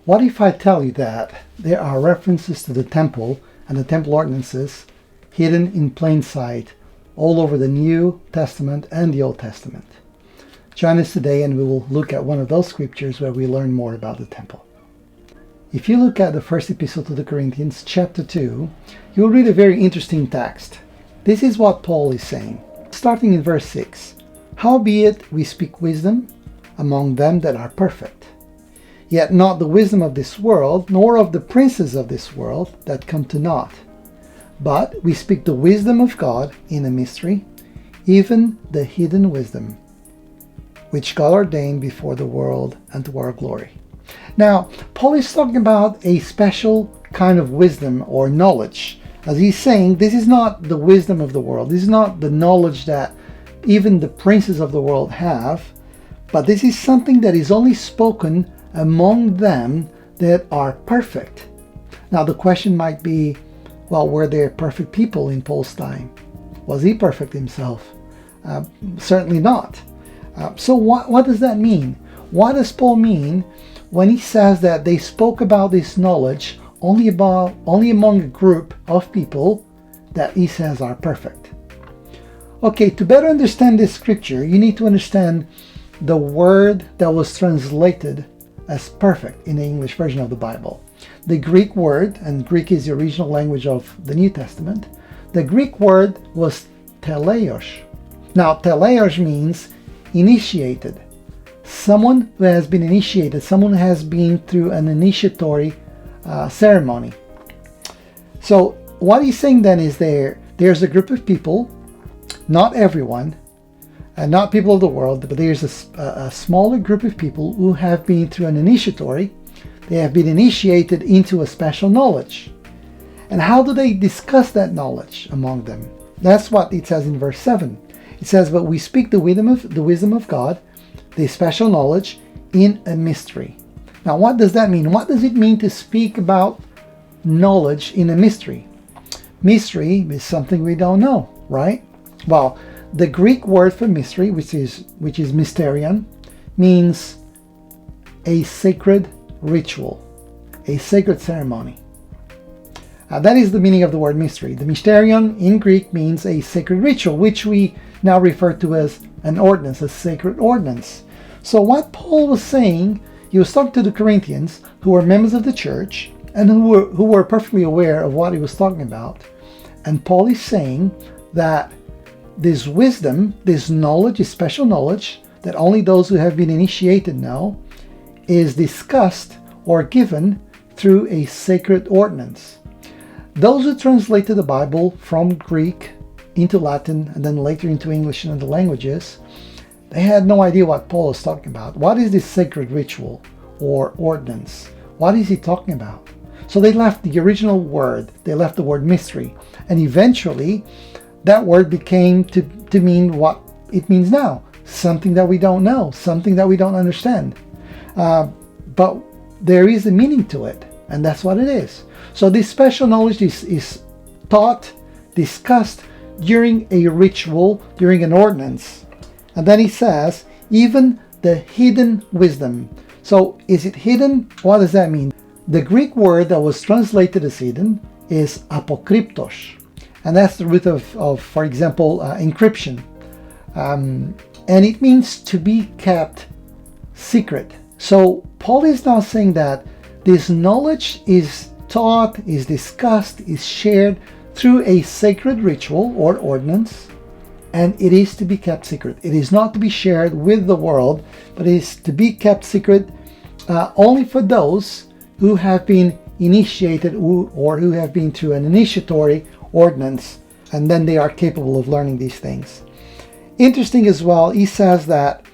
What if I tell you that there are references to the temple and the temple ordinances hidden in plain sight all over the New Testament and the Old Testament? Join us today and we will look at one of those scriptures where we learn more about the temple. If you look at the first epistle to the Corinthians, chapter 2, you will read a very interesting text. This is what Paul is saying, starting in verse 6. Howbeit we speak wisdom among them that are perfect, yet not the wisdom of this world, nor of the princes of this world that come to naught. But we speak the wisdom of God in a mystery, even the hidden wisdom, which God ordained before the world unto our glory. Now, Paul is talking about a special kind of wisdom or knowledge. As he's saying, this is not the wisdom of the world. This is not the knowledge that even the princes of the world have, but this is something that is only spoken among them that are perfect. Now, the question might be, well, were there perfect people in Paul's time? Was he perfect himself? Certainly not. So what does that mean? What does Paul mean when he says that they spoke about this knowledge only among a group of people that he says are perfect? Okay, to better understand this scripture, you need to understand the word that was translated as perfect in the English version of the Bible. The Greek word, and Greek is the original language of the New Testament, the Greek word was teleios. Now, teleios means initiated. Someone who has been initiated, someone who has been through an initiatory ceremony. So what he's saying then is there's a group of people, not everyone, and not people of the world, but there's a smaller group of people who have been through an initiatory. They have been initiated into a special knowledge. And how do they discuss that knowledge among them? That's what it says in verse 7. It says, but we speak the wisdom of God, the special knowledge, in a mystery. Now, what does that mean? What does it mean to speak about knowledge in a mystery? Mystery is something we don't know, right? Well, the Greek word for mystery, which is mysterion, means a sacred ritual, a sacred ceremony. That is the meaning of the word mystery. The mysterion in Greek means a sacred ritual, which we now refer to as an ordinance, a sacred ordinance. So what Paul was saying, he was talking to the Corinthians who were members of the church and who were perfectly aware of what he was talking about. And Paul is saying that this wisdom, this knowledge, this special knowledge that only those who have been initiated know, is discussed or given through a sacred ordinance. Those who translated the Bible from Greek into Latin and then later into English and other languages, they had no idea what Paul was talking about. What is this sacred ritual or ordinance? What is he talking about? So they left the original word, they left the word mystery, and eventually that word became to mean what it means now, something that we don't know, something that we don't understand. But there is a meaning to it, and that's what it is. So this special knowledge is taught, discussed during a ritual, during an ordinance. And then he says, even the hidden wisdom. So is it hidden? What does that mean? The Greek word that was translated as hidden is apokryptos. And that's the root of for example, encryption. And it means to be kept secret. So Paul is now saying that this knowledge is taught, is discussed, is shared through a sacred ritual or ordinance, and it is to be kept secret. It is not to be shared with the world, but it is to be kept secret only for those who have been initiated or who have been through an initiatory ordinance, and then they are capable of learning these things. Interesting as well, he says that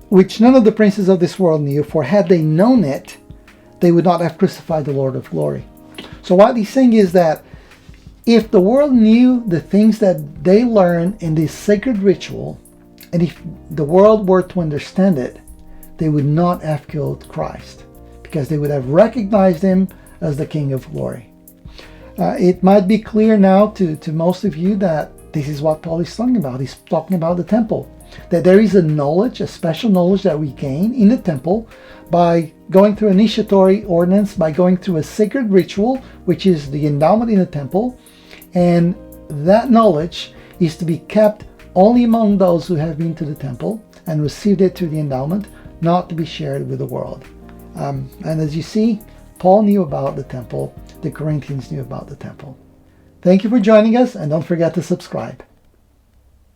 which none of the princes of this world knew, for had they known it, they would not have crucified the Lord of glory. So what he's saying is that if the world knew the things that they learn in this sacred ritual, and if the world were to understand it, they would not have killed Christ, because they would have recognized him as the King of glory. It might be clear now to most of you that this is what Paul is talking about. He's talking about the temple. that there is a knowledge, a special knowledge that we gain in the temple by going through initiatory ordinance, by going through a sacred ritual, which is the endowment in the temple. And that knowledge is to be kept only among those who have been to the temple and received it through the endowment, not to be shared with the world. And as you see, Paul knew about the temple. The Corinthians knew about the temple. Thank you for joining us, and don't forget to subscribe.